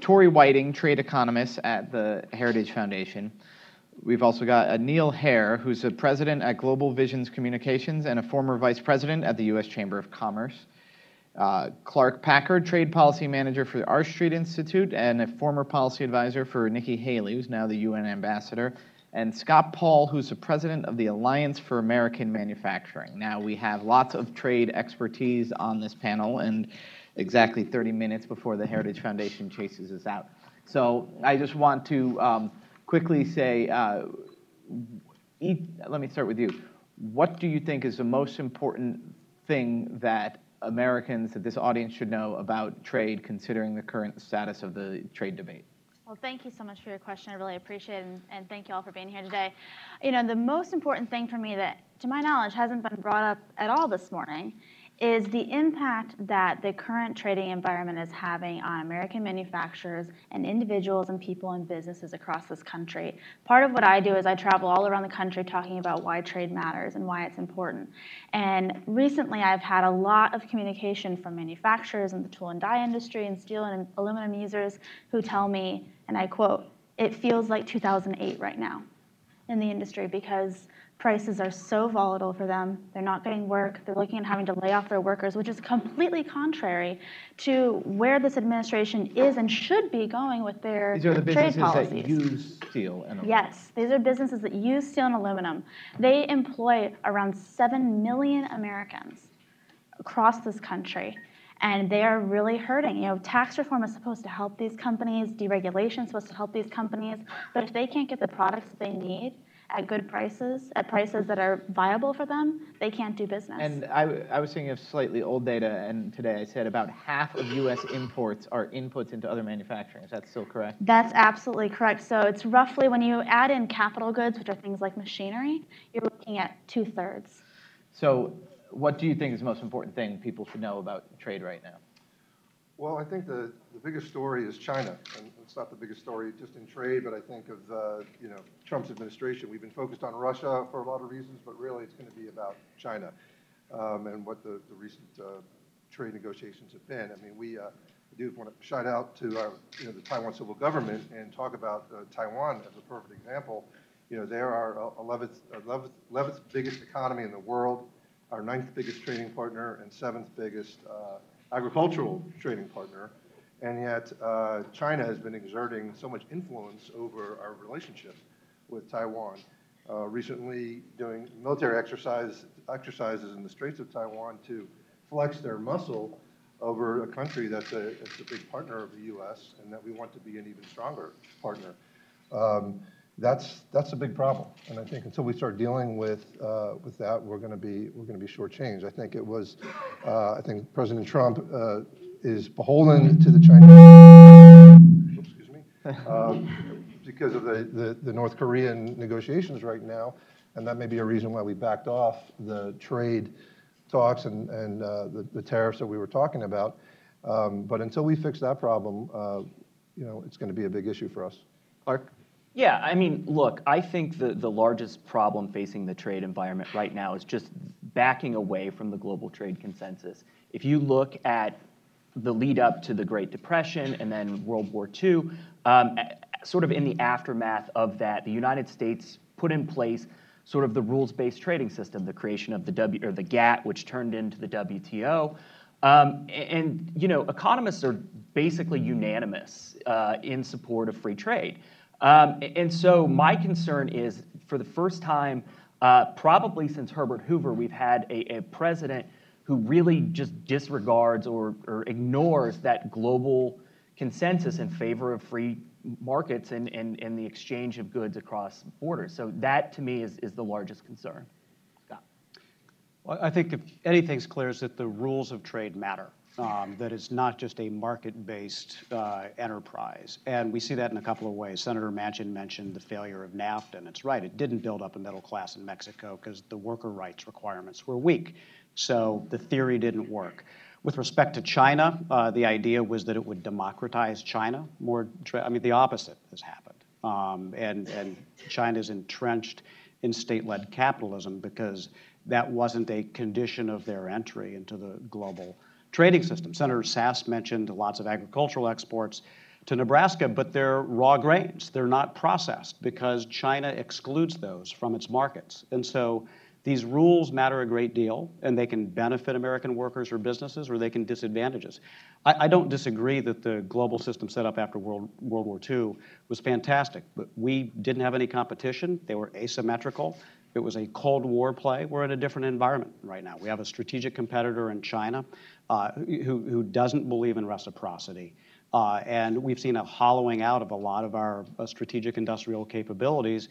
Tori Whiting, trade economist at the Heritage Foundation. We've also got Neil Hare, who's a president at Global Visions Communications and a former vice president at the U.S. Chamber of Commerce. Clark Packard, trade policy manager for the R Street Institute and a former policy advisor for Nikki Haley, who's now the UN ambassador. And Scott Paul, who's the president of the Alliance for American Manufacturing. Now, we have lots of trade expertise on this panel, and exactly 30 minutes before the Heritage Foundation chases us out. So I just want to quickly say, let me start with you. What do you think is the most important thing that Americans, that this audience should know about trade, considering the current status of the trade debate? Well, thank you so much for your question. I really appreciate it, and thank you all for being here today. You know, the most important thing for me that, to my knowledge, hasn't been brought up at all this morning is the impact that the current trading environment is having on American manufacturers and individuals and people and businesses across this country. Part of what I do is I travel all around the country talking about why trade matters and why it's important. And recently I've had a lot of communication from manufacturers in the tool and die industry and steel and aluminum users who tell me, and I quote, "It feels like 2008 right now in the industry because prices are so volatile for them. They're not getting work. They're looking at having to lay off their workers, which is completely contrary to where this administration is and should be going with their trade policies." These are the businesses that use steel and aluminum. Yes, these are businesses that use steel and aluminum. They employ around 7 million Americans across this country. And they are really hurting. You know, tax reform is supposed to help these companies, deregulation is supposed to help these companies, but if they can't get the products that they need at good prices, at prices that are viable for them, they can't do business. And I was thinking of slightly old data, and today I said about half of U.S. imports are inputs into other manufacturing. Is that still correct? That's absolutely correct. So it's roughly, when you add in capital goods, which are things like machinery, you're looking at 2/3. So what do you think is the most important thing people should know about trade right now? Well, I think the biggest story is China, and it's not the biggest story just in trade, but I think of Trump's administration. We've been focused on Russia for a lot of reasons, but really it's going to be about China and what the recent trade negotiations have been. I mean, we do want to shout out to the Taiwan civil government and talk about Taiwan as a perfect example. You know, they're our 11th biggest economy in the world, our 9th biggest trading partner, and 7th biggest agricultural trading partner, and yet China has been exerting so much influence over our relationship with Taiwan. Recently doing military exercises in the Straits of Taiwan to flex their muscle over a country that's a big partner of the U.S. and that we want to be an even stronger partner. That's a big problem, and I think until we start dealing with that, we're going to be shortchanged. I think it was, I think President Trump is beholden to the Chinese, excuse me, because of the North Korean negotiations right now, and that may be a reason why we backed off the trade talks and the tariffs that we were talking about. But until we fix that problem, it's going to be a big issue for us. Clark? Yeah, I mean, look, I think the largest problem facing the trade environment right now is just backing away from the global trade consensus. If you look at the lead up to the Great Depression and then World War II, sort of in the aftermath of that, the United States put in place sort of the rules-based trading system, the creation of the GATT, which turned into the WTO. And economists are basically unanimous in support of free trade. And so my concern is, for the first time, probably since Herbert Hoover, we've had a president who really just disregards or ignores that global consensus in favor of free markets and the exchange of goods across borders. So that, to me, is the largest concern. Scott? Well, I think if anything's clear is that the rules of trade matter. That it's not just a market-based enterprise. And we see that in a couple of ways. Senator Manchin mentioned the failure of NAFTA, and it's right. It didn't build up a middle class in Mexico because the worker rights requirements were weak. So the theory didn't work. With respect to China, the idea was that it would democratize China more. I mean, the opposite has happened. And China's entrenched in state-led capitalism because that wasn't a condition of their entry into the global trading system. Senator Sass mentioned lots of agricultural exports to Nebraska, but they're raw grains. They're not processed because China excludes those from its markets. And so these rules matter a great deal, and they can benefit American workers or businesses, or they can disadvantage us. I don't disagree that the global system set up after World War II was fantastic, but we didn't have any competition. They were asymmetrical. It was a Cold War play. We're in a different environment right now. We have a strategic competitor in China who doesn't believe in reciprocity. And we've seen a hollowing out of a lot of our strategic industrial capabilities,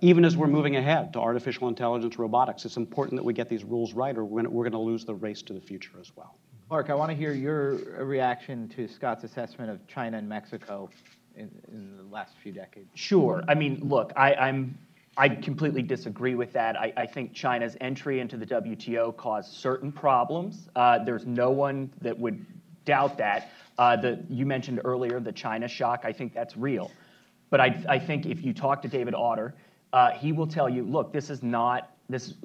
even as we're moving ahead to artificial intelligence, robotics. It's important that we get these rules right, or we're going to lose the race to the future as well. Clark, I want to hear your reaction to Scott's assessment of China and Mexico in the last few decades. Sure. I mean, look, I completely disagree with that. I think China's entry into the WTO caused certain problems. There's no one that would doubt that. You mentioned earlier the China shock. I think that's real. But I think if you talk to David Autor, he will tell you, look, this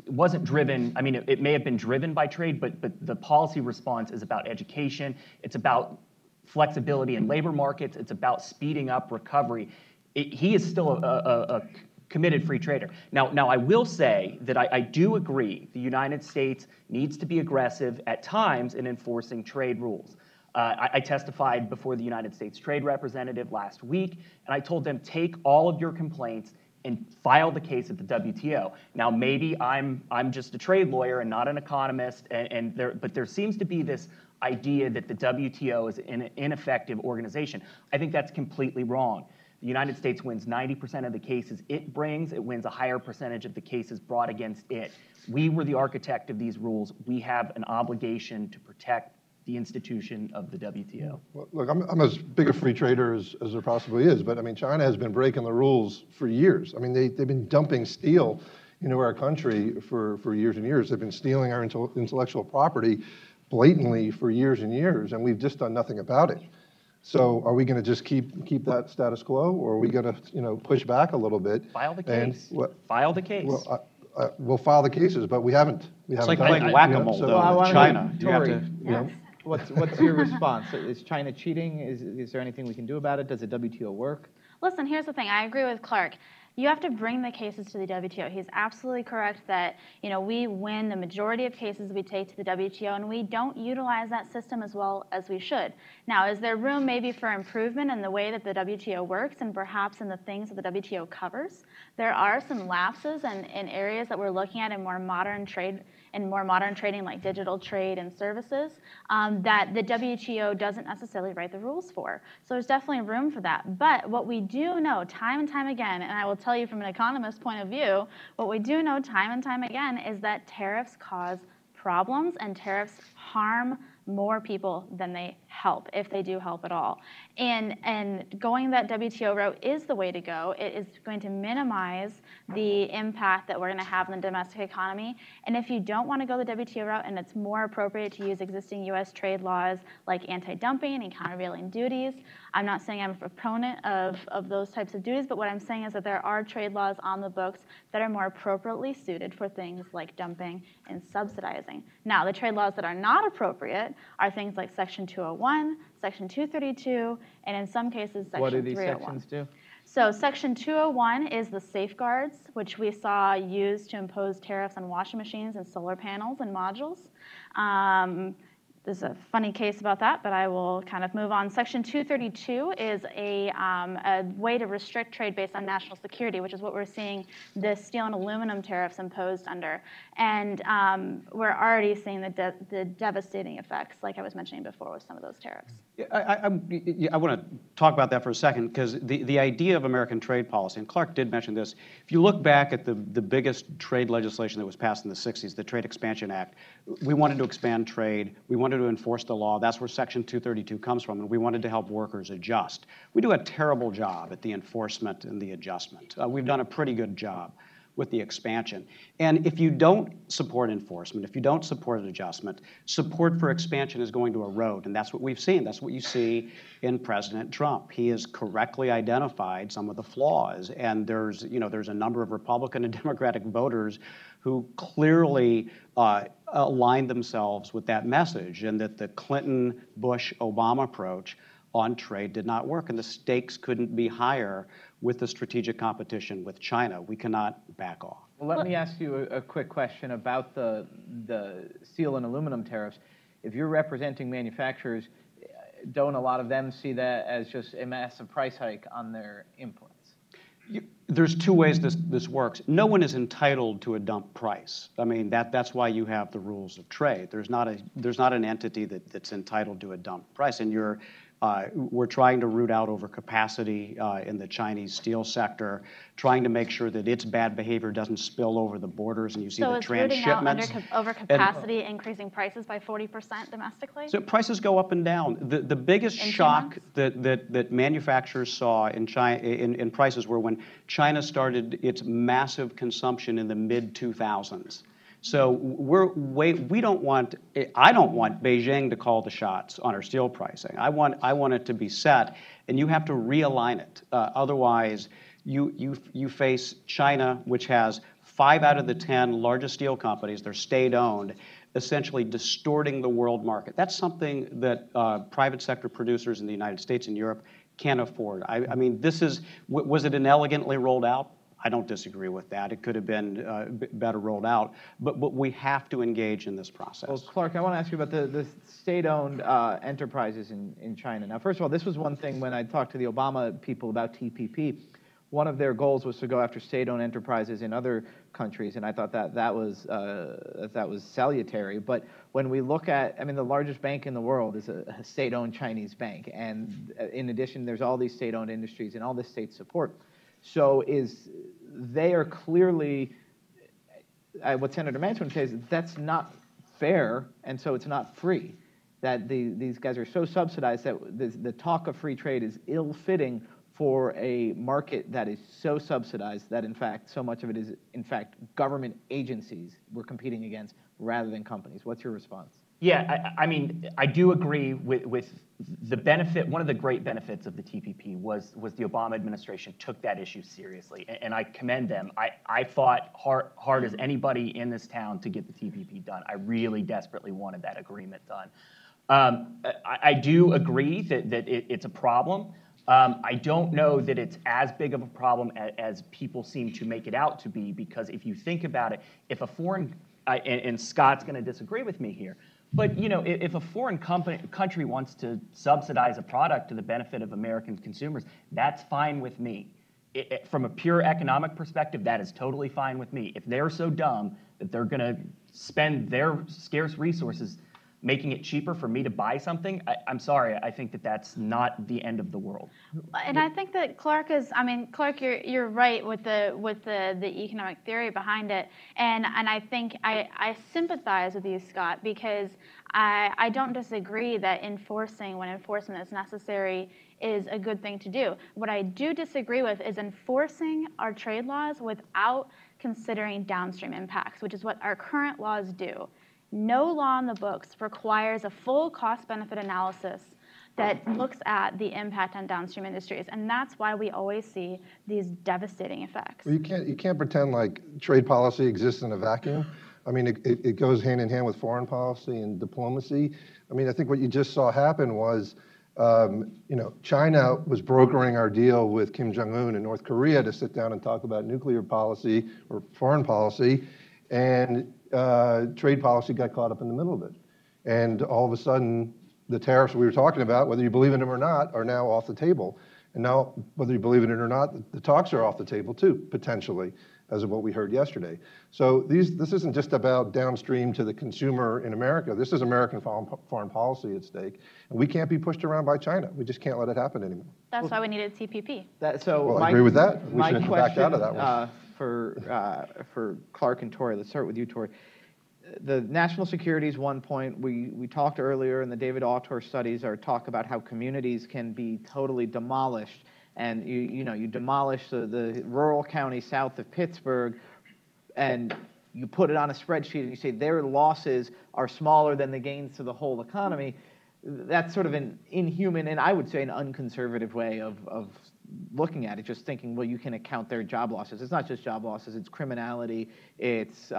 wasn't driven. I mean, it may have been driven by trade, but the policy response is about education. It's about flexibility in labor markets. It's about speeding up recovery. He is still a committed free trader. Now, I will say that I do agree the United States needs to be aggressive at times in enforcing trade rules. I testified before the United States Trade Representative last week, and I told them, take all of your complaints and file the case at the WTO. Now, maybe I'm just a trade lawyer and not an economist, but there seems to be this idea that the WTO is an ineffective organization. I think that's completely wrong. The United States wins 90% of the cases it brings. It wins a higher percentage of the cases brought against it. We were the architect of these rules. We have an obligation to protect the institution of the WTO. Well, look, I'm as big a free trader as there possibly is, but I mean, China has been breaking the rules for years. I mean, they've been dumping steel into our country for years and years. They've been stealing our intellectual property blatantly for years and years, and we've just done nothing about it. So are we going to just keep that status quo, or are we going to push back a little bit? File the case. File the case. Well, we'll file the cases, but we haven't. It's like playing whack-a-mole, though, with China. You have to, What's your response? Is China cheating? Is there anything we can do about it? Does the WTO work? Listen, here's the thing. I agree with Clark. You have to bring the cases to the WTO. He's absolutely correct that we win the majority of cases we take to the WTO, and we don't utilize that system as well as we should. Now, is there room maybe for improvement in the way that the WTO works and perhaps in the things that the WTO covers? There are some lapses in areas that we're looking at in more modern trading like digital trade and services that the WTO doesn't necessarily write the rules for. So there's definitely room for that. But what we do know time and time again, and I will tell you from an economist's point of view, what we do know time and time again is that tariffs cause problems and tariffs harm more people than they help, if they do help at all. And going that WTO route is the way to go. It is going to minimize the impact that we're going to have in the domestic economy. And if you don't want to go the WTO route and it's more appropriate to use existing U.S. trade laws like anti-dumping and countervailing duties, I'm not saying I'm a proponent of those types of duties, but what I'm saying is that there are trade laws on the books that are more appropriately suited for things like dumping and subsidizing. Now, the trade laws that are not appropriate are things like Section 201, Section 232, and in some cases, Section 301. What do these sections do? So Section 201 is the safeguards, which we saw used to impose tariffs on washing machines and solar panels and modules. There's a funny case about that, but I will kind of move on. Section 232 is a way to restrict trade based on national security, which is what we're seeing the steel and aluminum tariffs imposed under. And we're already seeing the devastating effects, like I was mentioning before, with some of those tariffs. I want to talk about that for a second, because the idea of American trade policy, and Clark did mention this, if you look back at the biggest trade legislation that was passed in the 60s, the Trade Expansion Act, we wanted to expand trade, we wanted to enforce the law. That's where Section 232 comes from, and we wanted to help workers adjust. We do a terrible job at the enforcement and the adjustment. We've done a pretty good job. with the expansion. And if you don't support enforcement, if you don't support adjustment, support for expansion is going to erode. And that's what we've seen. That's what you see in President Trump. He has correctly identified some of the flaws. And there's a number of Republican and Democratic voters who clearly aligned themselves with that message, and that the Clinton, Bush, Obama approach on trade did not work, and the stakes couldn't be higher with the strategic competition with China. We cannot back off. Well, let me ask you a quick question about the steel and aluminum tariffs. If you're representing manufacturers, don't a lot of them see that as just a massive price hike on their imports? There's two ways this works. No one is entitled to a dump price. I mean, that's why you have the rules of trade. There's not an entity that's entitled to a dump price, and we're trying to root out overcapacity in the Chinese steel sector, trying to make sure that its bad behavior doesn't spill over the borders, and you see the transshipments. So is rooting out overcapacity increasing prices by 40% domestically? So prices go up and down. The biggest shock that manufacturers saw in China in prices were when China started its massive consumption in the mid-2000s. So I don't want Beijing to call the shots on our steel pricing. I want it to be set, and you have to realign it. Otherwise, you face China, which has 5 out of the 10 largest steel companies, they're state-owned, essentially distorting the world market. That's something that private sector producers in the United States and Europe can't afford. I mean, was it inelegantly rolled out? I don't disagree with that. It could have been better rolled out, but we have to engage in this process. Well, Clark, I want to ask you about the state-owned enterprises in China. Now, first of all, this was one thing when I talked to the Obama people about TPP. One of their goals was to go after state-owned enterprises in other countries, and I thought that was salutary. But when we look at, I mean, the largest bank in the world is a state-owned Chinese bank, and in addition, there's all these state-owned industries and all this state support. So they are clearly, what Senator Manchin says, that's not fair, and so it's not free. That these guys are so subsidized that the talk of free trade is ill-fitting for a market that is so subsidized that, in fact, so much of it is, in fact, government agencies we're competing against rather than companies. What's your response? Yeah, I mean, I do agree with the benefit. One of the great benefits of the TPP was the Obama administration took that issue seriously, and I commend them. I fought hard as anybody in this town to get the TPP done. I really desperately wanted that agreement done. I do agree that it's a problem. I don't know that it's as big of a problem as people seem to make it out to be, because if you think about it, if a foreign, and Scott's going to disagree with me here, but if a foreign country wants to subsidize a product to the benefit of American consumers, that's fine with me. From a pure economic perspective, that is totally fine with me. If they're so dumb that they're going to spend their scarce resources making it cheaper for me to buy something, I'm sorry, I think that's not the end of the world. And I think that Clark, you're right with the economic theory behind it, and I think I sympathize with you, Scott, because I don't disagree that enforcing when enforcement is necessary is a good thing to do. What I do disagree with is enforcing our trade laws without considering downstream impacts, which is what our current laws do. No law in the books requires a full cost-benefit analysis that looks at the impact on downstream industries, and that's why we always see these devastating effects. Well, you can't pretend like trade policy exists in a vacuum. I mean, it goes hand in hand with foreign policy and diplomacy. I mean, I think what you just saw happen was, China was brokering our deal with Kim Jong-un in North Korea to sit down and talk about nuclear policy or foreign policy, and trade policy got caught up in the middle of it. And all of a sudden, the tariffs we were talking about, whether you believe in them or not, are now off the table. And now, whether you believe in it or not, the talks are off the table too, potentially, as of what we heard yesterday. So this isn't just about downstream to the consumer in America. This is American foreign policy at stake. And we can't be pushed around by China. We just can't let it happen anymore. That's why we needed TPP. I agree with that. We should have backed out of that one. For Clark and Tori, let's start with you, Tori. The national security is one point. We talked earlier in the David Autor studies talk about how communities can be totally demolished, and you demolish the rural county south of Pittsburgh, and you put it on a spreadsheet and you say their losses are smaller than the gains to the whole economy, that's sort of an inhuman and I would say an unconservative way of looking at it, just thinking, well, you can account their job losses. It's not just job losses, it's criminality, it's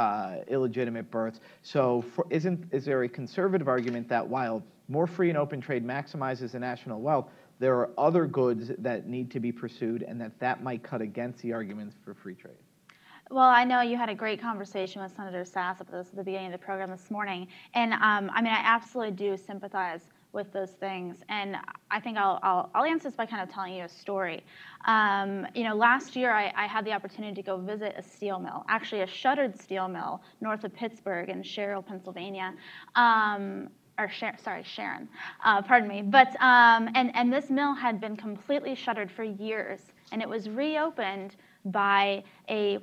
illegitimate births. So is there a conservative argument that while more free and open trade maximizes the national wealth, there are other goods that need to be pursued and that might cut against the arguments for free trade? Well, I know you had a great conversation with Senator Sass at the beginning of the program this morning, and I mean, I absolutely do sympathize with those things, and I think I'll answer this by kind of telling you a story. You know, last year I had the opportunity to go visit a steel mill, actually a shuttered steel mill north of Pittsburgh in Sherrill, Pennsylvania. Sharon, pardon me. But, and this mill had been completely shuttered for years, and it was reopened by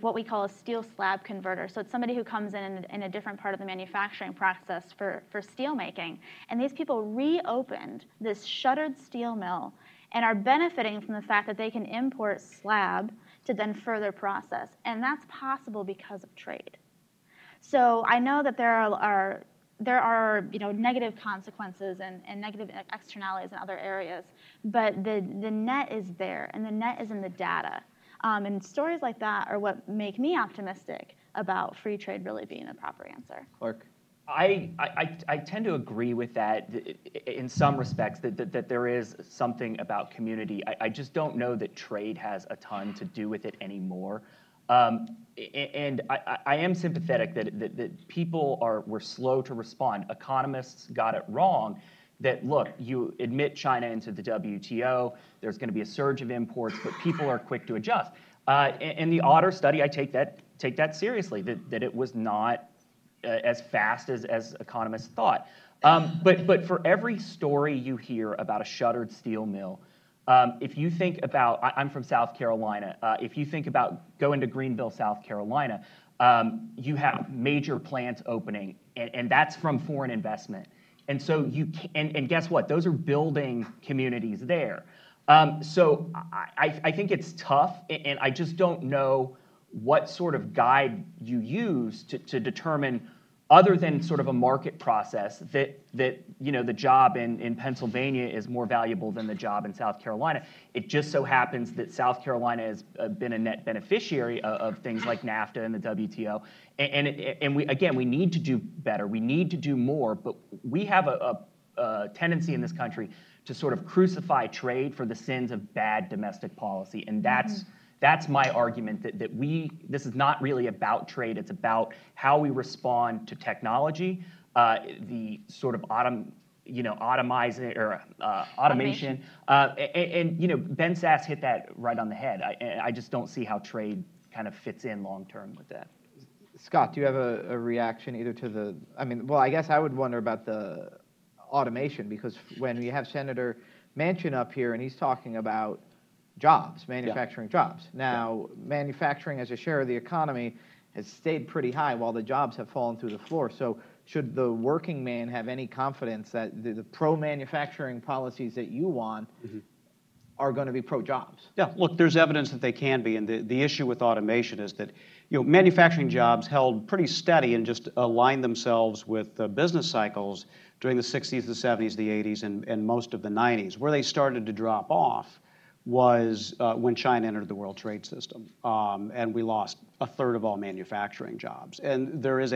what we call a steel slab converter. So it's somebody who comes in a different part of the manufacturing process for steel making. And these people reopened this shuttered steel mill and are benefiting from the fact that they can import slab to then further process. And that's possible because of trade. So I know that there are negative consequences and negative externalities in other areas, but the net is there, and the net is in the data. And stories like that are what make me optimistic about free trade really being the proper answer. Clark? I tend to agree with that in some respects, that there is something about community. I just don't know that trade has a ton to do with it anymore. And I am sympathetic that people were slow to respond. Economists got it wrong. That, look, you admit China into the WTO, there's going to be a surge of imports, but people are quick to adjust. In the Otter study, I take that seriously, that it was not as fast as economists thought. But for every story you hear about a shuttered steel mill, if you think about, I'm from South Carolina, if you think about going to Greenville, South Carolina, you have major plants opening, and that's from foreign investment. And so and guess what? Those are building communities there. So I think it's tough, and I just don't know what sort of guide you use to determine, other than sort of a market process, that the job in Pennsylvania is more valuable than the job in South Carolina. It just so happens that South Carolina has been a net beneficiary of things like NAFTA and the WTO. And we need to do better. We need to do more. But we have a tendency in this country to sort of crucify trade for the sins of bad domestic policy, and that's my argument, that this is not really about trade. It's about how we respond to technology, the sort of automation. And Ben Sass hit that right on the head. I just don't see how trade kind of fits in long term with that. Scott, do you have a reaction either to I guess I would wonder about the automation, because when we have Senator Manchin up here and he's talking about jobs, manufacturing jobs. Now, manufacturing as a share of the economy has stayed pretty high while the jobs have fallen through the floor. So should the working man have any confidence that the pro-manufacturing policies that you want are going to be pro-jobs? Yeah, look, there's evidence that they can be, and the issue with automation is that manufacturing jobs held pretty steady and just aligned themselves with business cycles during the 60s, the 70s, the 80s, and most of the 90s. Where they started to drop off was when China entered the World Trade System, and we lost a third of all manufacturing jobs. And there's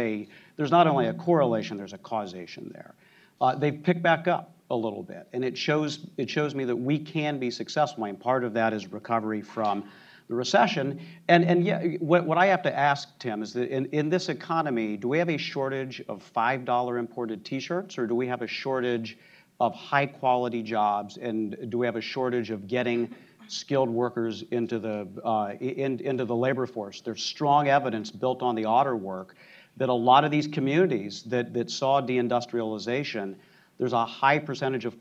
not only a correlation, there's a causation there. They've picked back up a little bit, and it shows me that we can be successful. And part of that is recovery from the recession. And yeah, what I have to ask, Tim, is that in this economy, do we have a shortage of $5 imported T-shirts, or do we have a shortage of high-quality jobs, and do we have a shortage of getting skilled workers into the labor force? There's strong evidence built on the Otter work that a lot of these communities that saw deindustrialization, there's a high percentage of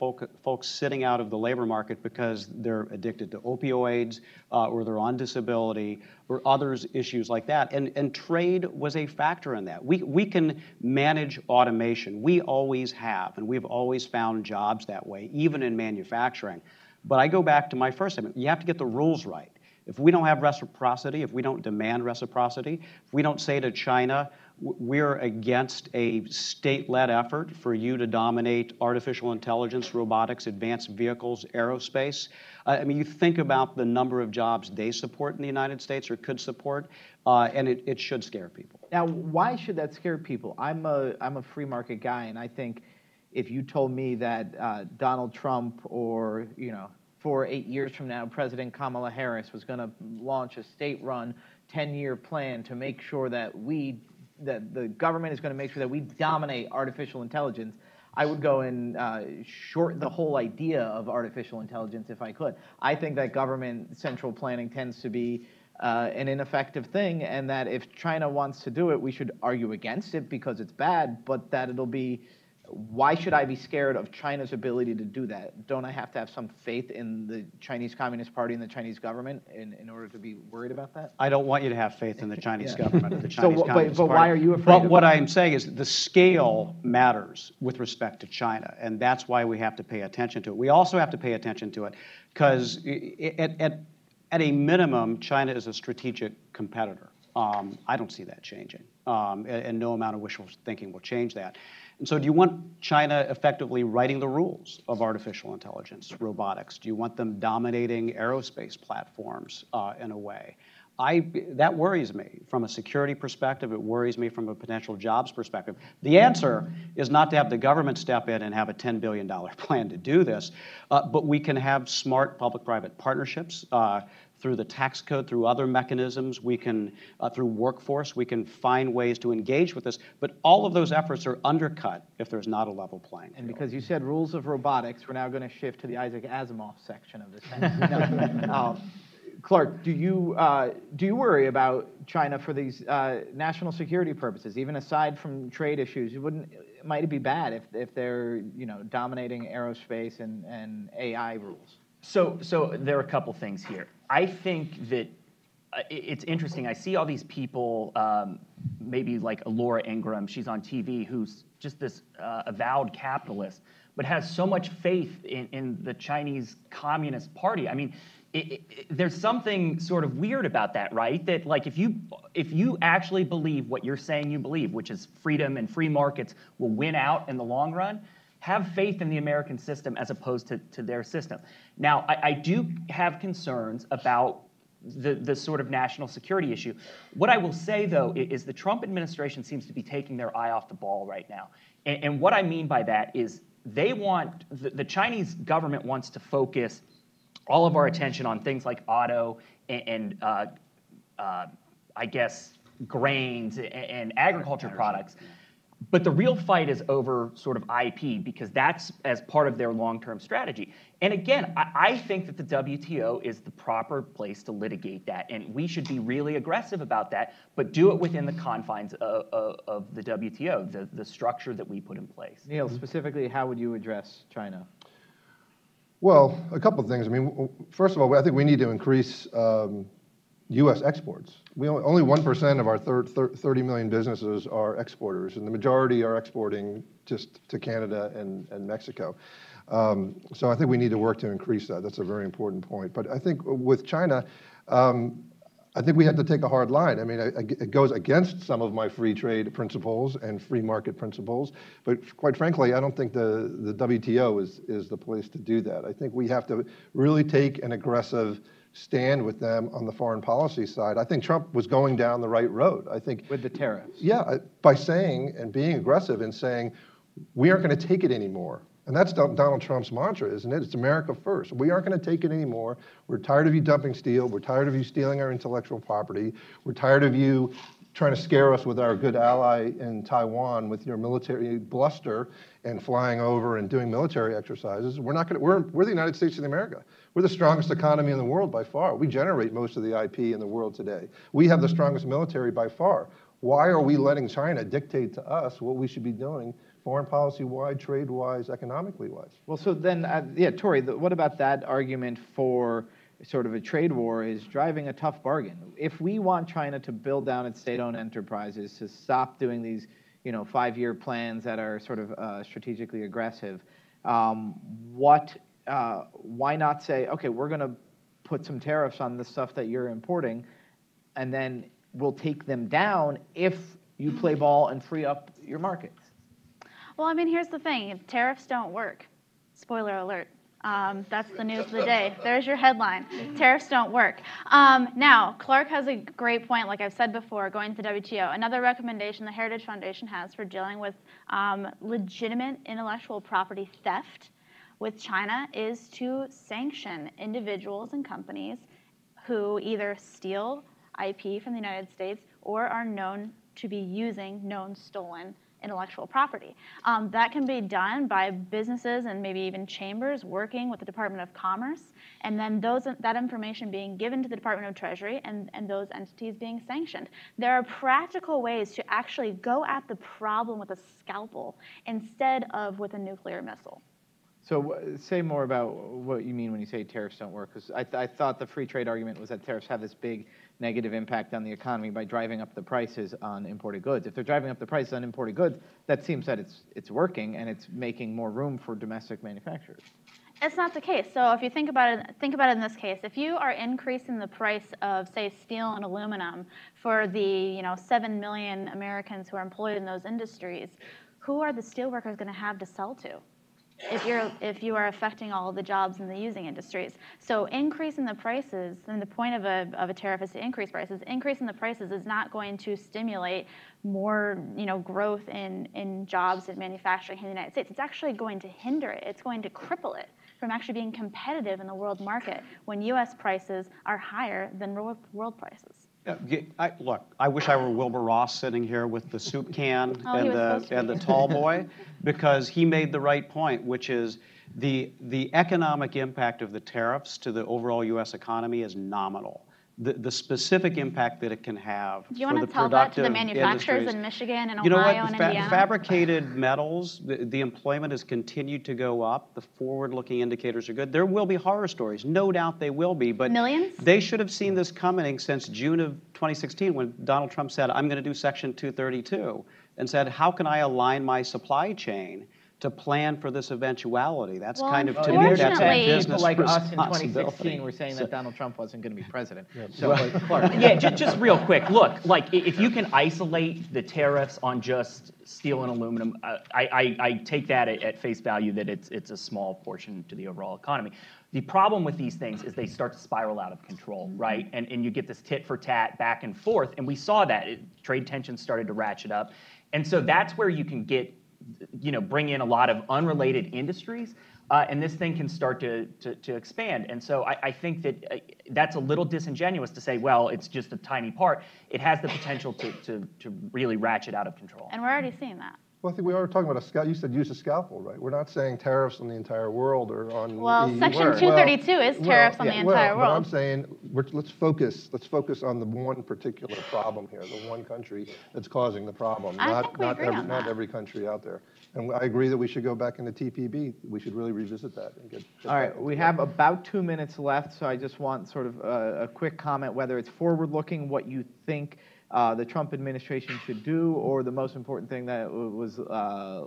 folks sitting out of the labor market because they're addicted to opioids, or they're on disability, or others issues like that. And trade was a factor in that. We can manage automation. We always have, and we've always found jobs that way, even in manufacturing. But I go back to my first statement. You have to get the rules right. If we don't have reciprocity, if we don't demand reciprocity, if we don't say to China, we're against a state-led effort for you to dominate artificial intelligence, robotics, advanced vehicles, aerospace. I mean, you think about the number of jobs they support in the United States or could support, and it should scare people. Now, why should that scare people? I'm a free market guy, and I think if you told me that Donald Trump or, 4 or 8 years from now, President Kamala Harris was going to launch a state-run 10-year plan to make sure that the government is going to make sure that we dominate artificial intelligence, I would go and short the whole idea of artificial intelligence if I could. I think that government central planning tends to be an ineffective thing, and that if China wants to do it, we should argue against it because it's bad, but that it'll be, why should I be scared of China's ability to do that? Don't I have to have some faith in the Chinese Communist Party and the Chinese government in order to be worried about that? I don't want you to have faith in the Chinese government or the Chinese Communist Party. But why are you afraid But of what it? I'm saying is the scale matters with respect to China, and that's why we have to pay attention to it. We also have to pay attention to it because at a minimum, China is a strategic competitor. I don't see that changing, and no amount of wishful thinking will change that. And so do you want China effectively writing the rules of artificial intelligence, robotics? Do you want them dominating aerospace platforms in a way? That worries me from a security perspective. It worries me from a potential jobs perspective. The answer is not to have the government step in and have a $10 billion plan to do this, but we can have smart public-private partnerships through the tax code, through other mechanisms. We can, through workforce, we can find ways to engage with this. But all of those efforts are undercut if there's not a level playing field. And because you said rules of robotics, we're now going to shift to the Isaac Asimov section of this thing. Clark, do you worry about China for these national security purposes, even aside from trade issues? Might it be bad if they're dominating aerospace and AI rules? So there are a couple things here. I think that it's interesting. I see all these people, maybe like Laura Ingraham, she's on TV, who's just this avowed capitalist, but has so much faith in the Chinese Communist Party. I mean, there's something sort of weird about that, right? That like if you actually believe what you're saying you believe, which is freedom and free markets will win out in the long run, have faith in the American system as opposed to their system. Now, I do have concerns about the sort of national security issue. What I will say, though, is the Trump administration seems to be taking their eye off the ball right now. And what I mean by that is they want, the Chinese government wants to focus all of our attention on things like auto and I guess, grains and agriculture products. But the real fight is over sort of IP because that's as part of their long-term strategy. And again, I think that the WTO is the proper place to litigate that, and we should be really aggressive about that, but do it within the confines of the WTO, the structure that we put in place. Neil, specifically, how would you address China? Well, a couple of things. I mean, first of all, I think we need to increase U.S. exports. Only 1% of our 30 million businesses are exporters, and the majority are exporting just to Canada and Mexico. So I think we need to work to increase that. That's a very important point. But I think with China, I think we have to take a hard line. I mean, it goes against some of my free trade principles and free market principles, but quite frankly, I don't think the WTO is the place to do that. I think we have to really take an aggressive stand with them on the foreign policy side. I think Trump was going down the right road. I think with the tariffs. Yeah, by saying and being aggressive and saying, we aren't going to take it anymore. And that's Donald Trump's mantra, isn't it? It's America first. We aren't going to take it anymore. We're tired of you dumping steel. We're tired of you stealing our intellectual property. We're tired of you trying to scare us with our good ally in Taiwan with your military bluster and flying over and doing military exercises. We're not going to, we're the United States of America. We're the strongest economy in the world by far. We generate most of the IP in the world today. We have the strongest military by far. Why are we letting China dictate to us what we should be doing foreign policy-wise, trade-wise, economically-wise? Well, so then, yeah, Tori, what about that argument for sort of a trade war is driving a tough bargain? If we want China to build down its state-owned enterprises, to stop doing these 5-year plans that are sort of strategically aggressive, why not say, okay, we're going to put some tariffs on the stuff that you're importing, and then we'll take them down if you play ball and free up your markets. Well, I mean, here's the thing. Tariffs don't work. Spoiler alert. That's the news of the day. There's your headline. Tariffs don't work. Now, Clark has a great point, like I've said before, going to the WTO. Another recommendation the Heritage Foundation has for dealing with legitimate intellectual property theft with China is to sanction individuals and companies who either steal IP from the United States or are known to be using known stolen intellectual property. That can be done by businesses and maybe even chambers working with the Department of Commerce, and then that information being given to the Department of Treasury and those entities being sanctioned. There are practical ways to actually go at the problem with a scalpel instead of with a nuclear missile. So say more about what you mean when you say tariffs don't work, because I thought the free trade argument was that tariffs have this big negative impact on the economy by driving up the prices on imported goods. If they're driving up the prices on imported goods, that seems that it's working and it's making more room for domestic manufacturers. It's not the case. So if you think about it in this case, if you are increasing the price of, say, steel and aluminum for the 7 million Americans who are employed in those industries, who are the steelworkers going to have to sell to? If you are affecting all of the jobs in the using industries. So increasing the prices, and the point of a tariff is to increase prices. Increasing the prices is not going to stimulate more growth in jobs and manufacturing in the United States. It's actually going to hinder it. It's going to cripple it from actually being competitive in the world market when U.S. prices are higher than world prices. Look, I wish I were Wilbur Ross sitting here with the soup can and the tall boy, because he made the right point, which is the economic impact of the tariffs to the overall U.S. economy is nominal. The specific impact that it can have for the productive industries. Do you want to tell that to the manufacturers in Michigan and Ohio and Indiana? Fabricated metals, the employment has continued to go up. The forward-looking indicators are good. There will be horror stories. No doubt they will be. But millions? They should have seen this coming since June of 2016 when Donald Trump said, I'm going to do Section 232, and said, how can I align my supply chain to plan for this eventuality? That's kind of, to me, that's a business people like us in responsibility. 2016 were saying that Donald Trump wasn't going to be president. So, Clark. Yeah, just real quick. Look, like if you can isolate the tariffs on just steel and aluminum, I take that at face value that it's a small portion to the overall economy. The problem with these things is they start to spiral out of control, right? And you get this tit for tat back and forth, and we saw that. Trade tensions started to ratchet up. And so that's where you can get bring in a lot of unrelated industries, and this thing can start to expand. And so I think that that's a little disingenuous to say, well, it's just a tiny part. It has the potential to really ratchet out of control. And we're already seeing that. Well, I think we are talking about a scalpel. You said use a scalpel, right? We're not saying tariffs on the entire world or on Well, EU. Section 232 is tariffs on the entire world. But I'm saying let's focus on the one particular problem here, the one country that's causing the problem, not every country out there. And I agree that we should go back into TPP. We should really revisit that and get all right, we have about 2 minutes left, so I just want sort of a quick comment, whether it's forward-looking, what you think the Trump administration should do, or the most important thing that was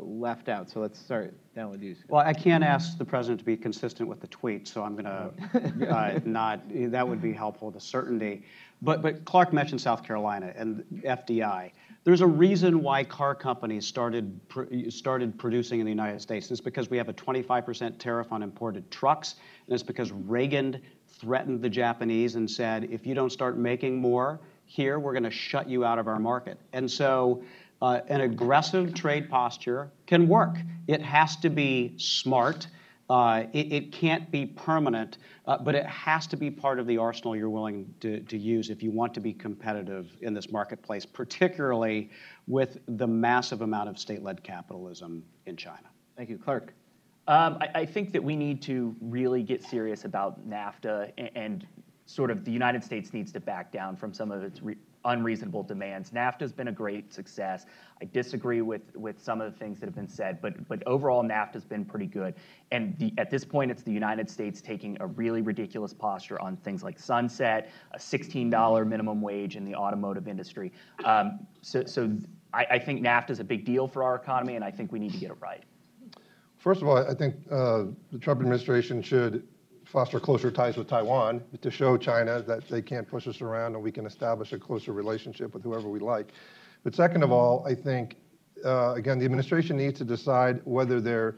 left out. So let's start down with you, Scott. Well, I can't ask the president to be consistent with the tweet, so I'm going to that would be helpful to certainty. But Clark mentioned South Carolina and FDI. There's a reason why car companies started producing in the United States. It's because we have a 25% tariff on imported trucks, and it's because Reagan threatened the Japanese and said, if you don't start making more here, we're going to shut you out of our market. And so an aggressive trade posture can work. It has to be smart. It can't be permanent, but it has to be part of the arsenal you're willing to use if you want to be competitive in this marketplace, particularly with the massive amount of state-led capitalism in China. Thank you. Clark. I think that we need to really get serious about NAFTA, and sort of the United States needs to back down from some of its unreasonable demands. NAFTA has been a great success. I disagree with some of the things that have been said, but overall NAFTA has been pretty good. And at this point, it's the United States taking a really ridiculous posture on things like sunset, a $16 minimum wage in the automotive industry. So I think NAFTA is a big deal for our economy, and I think we need to get it right. First of all, I think the Trump administration should foster closer ties with Taiwan to show China that they can't push us around and we can establish a closer relationship with whoever we like. But second of all, I think, again, the administration needs to decide whether they're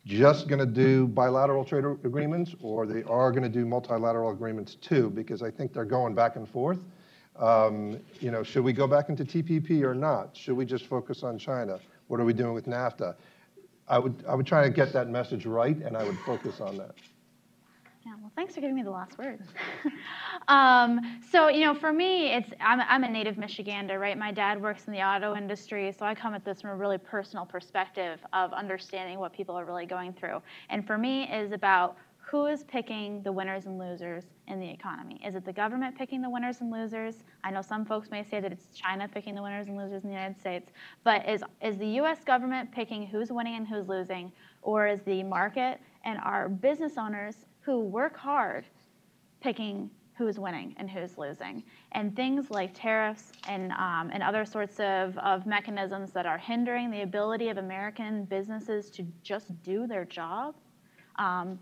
just going to do bilateral trade agreements or they are going to do multilateral agreements too, because I think they're going back and forth. Should we go back into TPP or not? Should we just focus on China? What are we doing with NAFTA? I would try to get that message right, and I would focus on that. Yeah, well, thanks for giving me the last word. For me, I'm a native Michigander, right? My dad works in the auto industry, so I come at this from a really personal perspective of understanding what people are really going through. And for me, it is about who is picking the winners and losers in the economy. Is it the government picking the winners and losers? I know some folks may say that it's China picking the winners and losers in the United States, but is the US government picking who's winning and who's losing, or is the market and our business owners who work hard picking who's winning and who's losing? And things like tariffs and other sorts of mechanisms that are hindering the ability of American businesses to just do their job,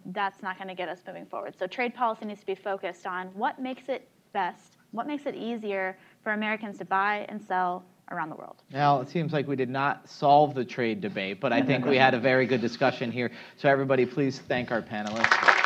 that's not going to get us moving forward. So trade policy needs to be focused on what makes it best, what makes it easier for Americans to buy and sell around the world. Now, it seems like we did not solve the trade debate, but I think we had a very good discussion here. So everybody, please thank our panelists.